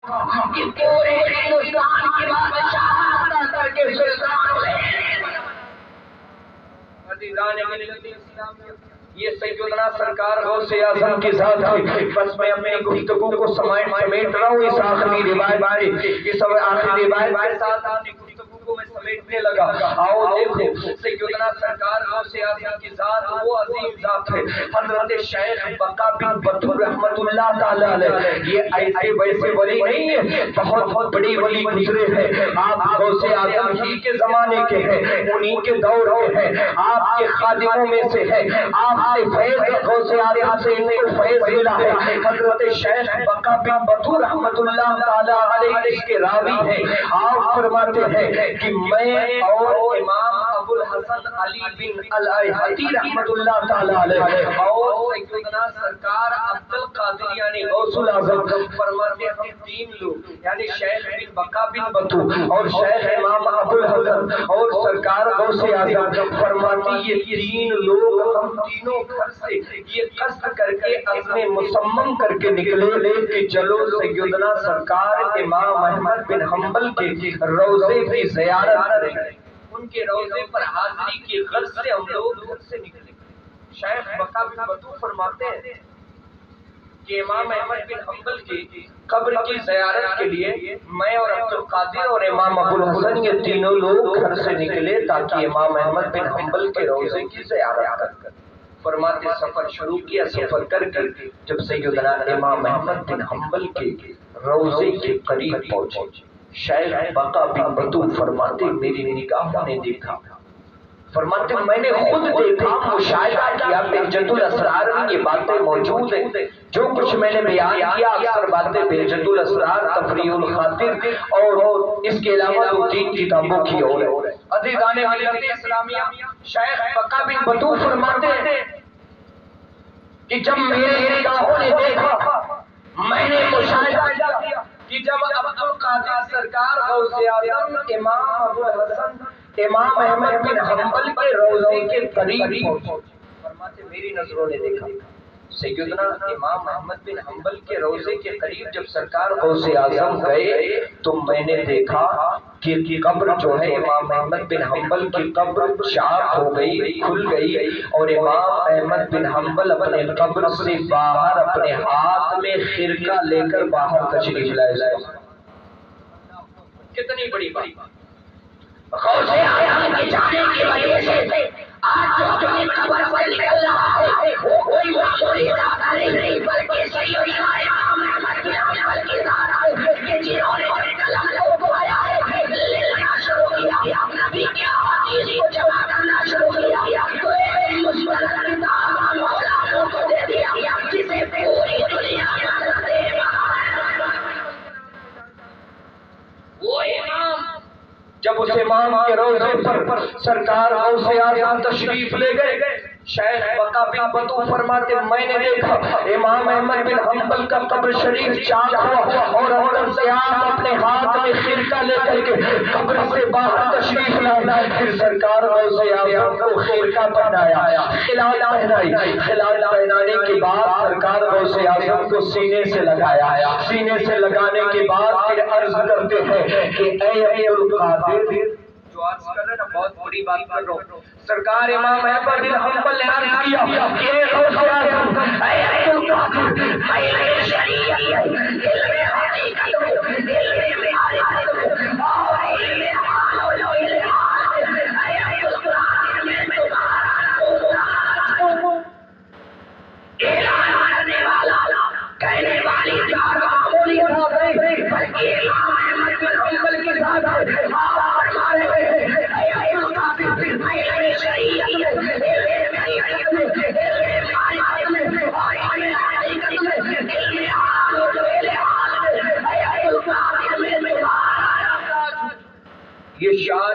کہ پورے ہندوستان کی بادشاہ کر کے سلطان ہوئے۔ یہ سیدنا سرکار غوث اعظم کی ذات ہے۔ بس میں اپنی گفتگو کو سمیٹ رہا ہوں اس آخری روایت اس آخری روایت کے ساتھ اپنی گفتگو کو میں سمیٹنے لگا۔ آؤ دیکھو سیدنا سرکار غوث اعظم کی ذات وہ عظیم ذات ہے حضرت شیخ بقا بن بطور رحمت اللہ تعالی علیہ۔ یہ ایسے ویسے ولی نہیں ہے، بہت بڑی ولی گزرے ہیں۔ آپ غوث اعظم ہی کے زمانے کے ہیں، انہی کے دور کے ہیں، آپ کے خادموں میں سے ہے۔ آپ سے فیض غوث اعظم سے ان کو فیض ملا ہے۔ حضرت شیخ بقا بن بطور رحمت اللہ تعالی علیہ اس کے راوی ہیں۔ آپ فرماتے ہیں کہ میں اور امام ابو الحسن علی بن الہیتی رحمت اللہ تعالی علیہ اور سیدنا سرکار عبد القادر یعنی غوث الاعظم فرماتے ہیں ہم تین لوگ یعنی شیخ بن بقا بن بطور اور شیخ امام ابو الحسن اور سرکار غوث اعظم فرماتی یہ تین لوگ ہم تینوں گھر سے یہ قصد کر کے عزم مصمم کر کے نکلے کہ چلو سیدنا سرکار امام احمد بن حنبل کے روضے کی زیارت کریں، ان کے روضے پر حاضری کی غرض سے ہم لوگ گھر سے نکلے۔ شیخ بقا بن بطور فرماتے ہیں کہ امام احمد بن حنبل کی قبر کی زیارت کے لیے میں اور عبد القادر اور امام ابو الحسن یہ تینوں لوگ گھر سے نکلے تاکہ امام احمد بن حنبل کے روضے کی زیارت کریں۔ فرماتے سفر شروع کیا، سفر کر کے جب سیدنا امام احمد بن حنبل کے روضے کے قریب پہنچے، شیخ بقا بن بطور فرماتے میری نگاہوں نے دیکھا، فرماتے میں نے خود دیکھا، مشاہدہ کیا، بہجت الاسرار میں یہ باتیں موجود ہیں۔ جو کچھ میں نے بیان کیا اکثر باتیں بہجت الاسرار، تفریح الخاطر اور اس کے علاوہ دو تین کتابوں کی اور ہے۔ عزیزان ملت اسلامیہ، شیخ بقا بن بطور فرماتے ہیں کہ جب میرے نگاہوں نے دیکھا میں نے مشاہدہ کیا کہ جب عبد القادر سرکار غوث اعظم امام ابو الحسن امام احمد بن حنبل کے روضے کے قریب پہنچے، فرماتے میری نظروں نے دیکھا سیدنا امام احمد بن حنبل کے روضے کے قریب جب سرکار غوث اعظم گئے تو میں نے دیکھا کہ قبر جو ہے امام احمد بن حنبل کی قبر چاک ہو گئی، کھل گئی اور امام احمد بن حنبل اپنے قبر سے باہر اپنے ہاتھ میں خرقہ لے کر باہر تشریف لائے۔ کتنی بڑی بات! غوث اعظم کے جانے کی وجہ سے آج جو قبر سے نکل رہا ہے وہ کوئی معمولی ذات نہیں بلکہ سیدنا امام احمد بن حنبل کی ذات ہے کہ جنہوں نے قلم کو اٹھایا ہے، لکھنا شروع کیا، نبی کے احادیث کو جمع کرنا شروع کیا، تو ایک مثبت کتاب غلاموں کو دے دیا جسے پوری دنیا جانتے ہیں۔ وہ امام جب اس امام کے روضے پر سرکار غوث اعظم تشریف لے گئے، شیخ بقا بن بطور فرماتے میں نے دیکھا امام احمد بن حنبل کا قبر شریف چاک ہوا اور اندر سے آپ اپنے ہاتھ میں خرقہ لے کر کے قبر سے باہر تشریف لائے۔ پھر سرکار غوث اعظم کو خرقہ پہنایا، خلال پہنائی، خلال پہنانے کے بعد سرکار غوث اعظم کو سینے سے لگایا، سینے سے لگانے کے بعد پھر عرض کرتے ہیں کہ اے عبد القادر، جو عرض کر رہے ہیں نا بہت بڑی بات کر رہا ہوں، سرکار امام احمد بن حنبل نے عرض کیا کہ اے غوث اعظم، اے عبد القادر، میں شریعت علم حقیقت علم معرفت اور علم حال و علم حال، اے عبد القادر میں تمہارا اعلان کرنے والا، کہنے والی چار معمولی بات نہیں بلکہ امام احمد بن حنبل کی ذات ہے۔ یہ شعار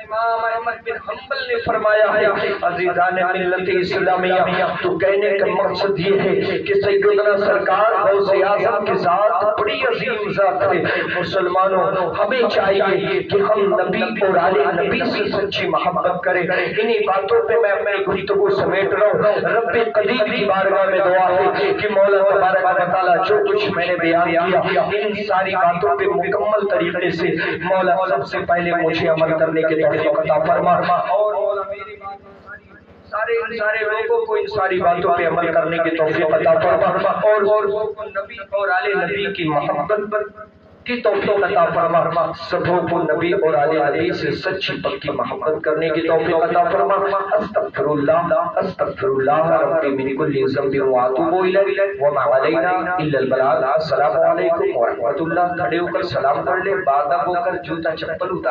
امام احمد بن حنبل نے فرمایا ہے عزیزان ملت اسلامیہ، تو کہنے کا مقصد یہ ہے کہ سیدنا سرکار غوث اعظم کے ساتھ بڑی عظیم ذات ہے۔ مسلمانوں ہمیں چاہیے کہ ہم نبی اور آل نبی سے سچی محبت کریں۔ انہی باتوں پہ میں اپنی گفتگو سمیٹ رہا ہوں۔ رب قدیر کی بارگاہ میں دعا ہے کہ مولا تبارک و تعالیٰ جو کچھ میں نے بیان کیا ان ساری باتوں پہ مکمل طریقے سے مولا سب سے پہلے مجھے عمل کرنے کے توفیق عطا فرما، اور مولا میری بات سارے لوگوں کو ان ساری باتوں پہ عمل کرنے کی توفیق عطا فرما، اور نبی اور آل نبی کی محبت کی توفیق عطا فرما، سبوں کو نبی اور آل نبی سے سچی پکی محبت کرنے کی توفیق عطا فرما۔ استغفر اللہ ربی من کل ذنب واتوب الیہ وما علینا الا البلاغ۔ السلام علیکم ورحمۃ اللہ۔ کھڑے ہو کر سلام پڑھ لے، بعد ہو کر جوتا چپل اتار